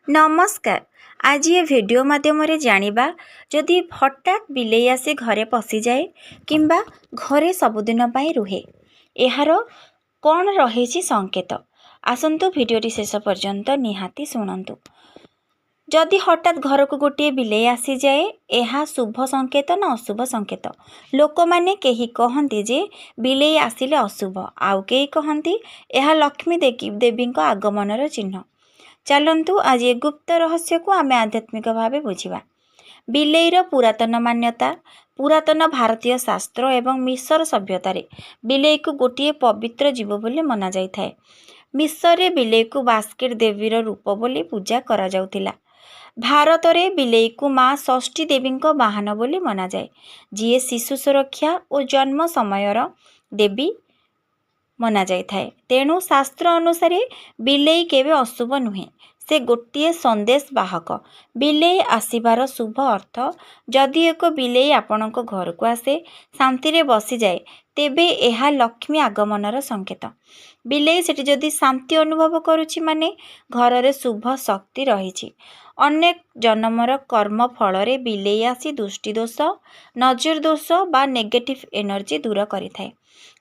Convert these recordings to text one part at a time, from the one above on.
नमस्कार। आज ये वीडियो माध्यम जानिबा जदि हठात बिलेई आसी घरे पशि जाए किंबा घरे सबुदिन पाई रुहे एहार कौन रही संकेत। आसंतु वीडियोटी शेष पर्यंत निहाती शुणु। जदि हठात घर को गोटे बिलेई आसी जाए यह शुभ संकेत ना अशुभ संकेत। लोक माने केही कहती जे बिलेई आसिले अशुभ, आउ केही कहती यह लक्ष्मी देवी आगमनर चिन्ह। चलंतु आज ये गुप्त रहस्य को आमे आध्यात्मिक भावे बुझिबा। बिलेईर पुरातन मान्यता। पुरातन भारतीय शास्त्र एवं मिसर सभ्यतार बिलेई को गोटे पवित्र जीव बोली मना जाइथाए। मिसर रे बिलेई को बास्केट देवीर रूप बोली पूजा करा जाउथिला। भारत रे बिलेई को माँ षष्ठी देवी वाहन बोली मना जाए, जीए शिशु सुरक्षा और जन्म समयर देवी मना जाइथाए। तेणु शास्त्र अनुसार बिलेई केवे अशुभ नुहे, से गोटे संदेश बाहक। बिलेई आसिबार शुभ अर्थ जदि एक बिलेई आपणक घर को आसे शांति रे बसी जाए तेबे यह लक्ष्मी आगमनर संकेत। बिलेई सेठी जदि शांति अनुभव करुछि माने घर रे शुभ शक्ति रही। अनेक जन्मर कर्म फल रे बिलेई आसी दृष्टि दोष, नजर दोष बा नेगेटिव एनर्जी दूर करिथाए।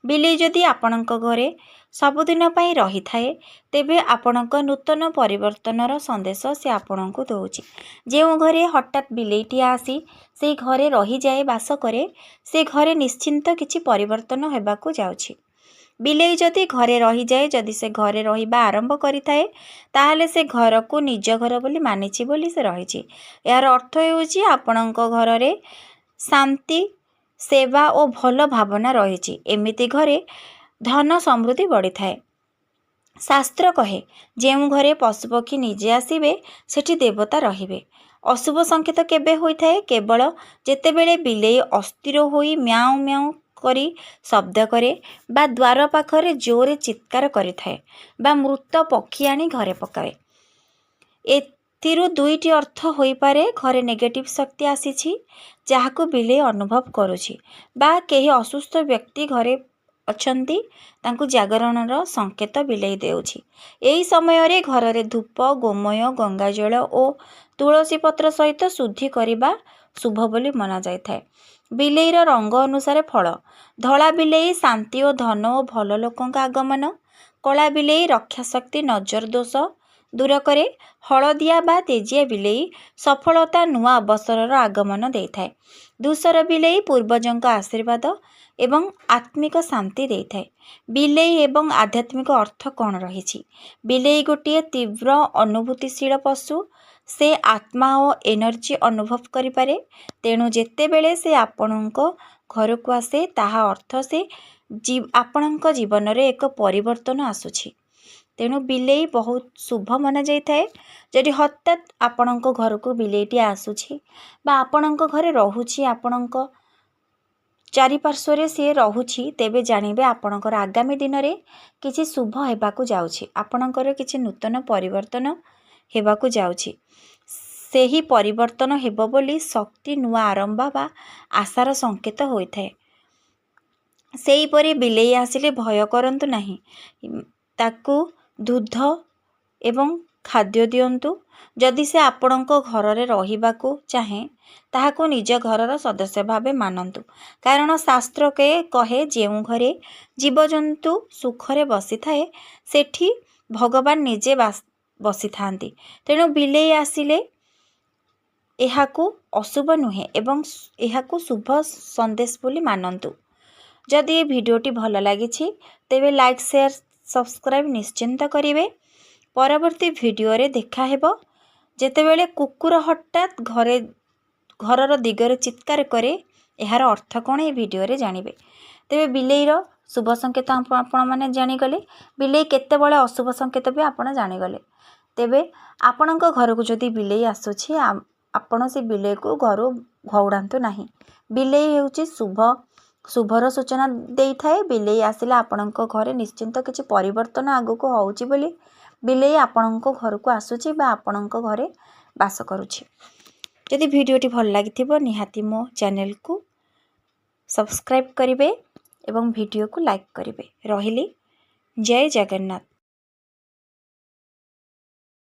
बिलेई जदि आपणक घरे सबुदिन पाई रही थाए तेबे आपणक नूतन परिवर्तनर संदेश से आपणक दौछि। जो घरे हठात बिलेईटी आसी से घरे रही जाए बास करे, से घरे निश्चिंत किछि परिवर्तन हेबाकु जाउछि। बिलेई जदि घरे रही जाए, जदि से घरे रहिबा आरंभ करिथाए ताहले से घर को निज घर बोली मानिछि बोली से रहिछि। यार अर्थ हेउछि आपणक घर रे शांति, सेवा और भल भावना रही। एमिति घरे धन समृद्धि बढ़ी थाए। शास्त्र कहे जेउ घरे पशुपक्षी निजे आसीबे सेठी देवता रहिबे। अशुभ संकेत केबे होइथाए? केवल जेतेबेले बिलेई अस्थिर होई म्याऊ म्याऊ करी शब्द करे बा द्वार पाखरे जोरे चित्कार करिथाए बा मृत पक्षी आनी घरे पकाए। एथिरु दुईटी अर्थ होई पारे। घरे नेगेटिव शक्ति आसीछि जाहाको बिलेई अनुभव करुछि, बा केही असुस्थ व्यक्ति घरे अछंती तांकु जागरणर संकेत बिलेई देउछि। एही समय रे घर रे धूप, गोमय, गंगाजल और तुलसी पत्र सहित शुद्धि करिबा शुभ बोली मना जाइथाए। बिलेईर रंग अनुसार फल। धला बिलेई शांति और धन और भल लोकंक आगमन। कला बिलेई रक्षा शक्ति, नजर दोष दूर करे। हलदिया बा तेजिया बिलेई सफलता, नुआ अवसरर आगमन देइथाए। धूसर बिलेई पूर्वजंक आशीर्वाद एवं आत्मिक शांति देइथाए। बिलेई एवं आध्यात्मिक अर्थ कौन रही? बिलेई गोटे तीव्र अनुभूतिशील पशु। से आत्मा और एनर्जी अनुभव करि पारे। तेणु जेतेबेले से आपणक घर को आसे ताहा अर्थ से आपणक जीवन रे एक परिवर्तन आसुछि। तेणु बिलेई बहुत शुभ मना जाइथाए। जदि हठात आपणक घर को बिलेईटी आसुछि बा आपणक घरे रहुछि, आपणक चारिपार्श्वरे सी रहुछि, तेबे जानिबे आपणकर आगामी दिन रे किछि शुभ हेबाकु जाउछि। आपणकर किछि नूतन परिवर्तन हेबाकु जाउछि। सेही परिवर्तन हेबो बोली शक्ति, नुआ आरंभ बा आशार संकेत होइथाए। सेही परि बिलेई आसिले भय करंतु नाही, ताकू दूध एवं खाद्य दियंतु। जदि से आपणक घर रे रहिबाकू चाहे ताहाको निज घरर सदस्य भावे मानंतु। कारण शास्त्र के कहे जेउ घरे जीवजंतु सुखरे बसी थाए सेठी भगवान निजे बसी थांती। तेणु बिलेई आसिले एहाकू अशुभ नुहे एवं एहाकू शुभ संदेश बोली मानंतु। जदि ये वीडियोटी भल लागिछि तेबे लाइक, शेयर, सब्सक्राइब निश्चिंत करिवे। परवर्ती वीडियो रे देखा हेबो। जेतेबेले कुकुर हठात घरर दिगरे चित्कार करे एहार अर्थ कौन ए वीडियो रे जानिबे। तेबे बिलेईर शुभ संकेत आपण माने जानिगले, बिलेई केतेबेले अशुभ संकेत भी आपण जानिगले। तेबे आपणक घर को जदि बिलेई आसुछि आपण से बिलेई को घरु घौड़ांतु नाही। बिलेई हेउछि शुभर सूचना देइथाए। बिलेई आसिला आपणक घरे निश्चिंत किछि परिवर्तन आगु को होउछि बोली बिलेई आपणक घर को आसुछि बा आपणक घरे बास करुछि। जदि वीडियोटी भल लागिथिबो निहाती मो चैनल को सब्सक्राइब करिवे एवं वीडियो को लाइक करिवे। रहिली, जय जगन्नाथ।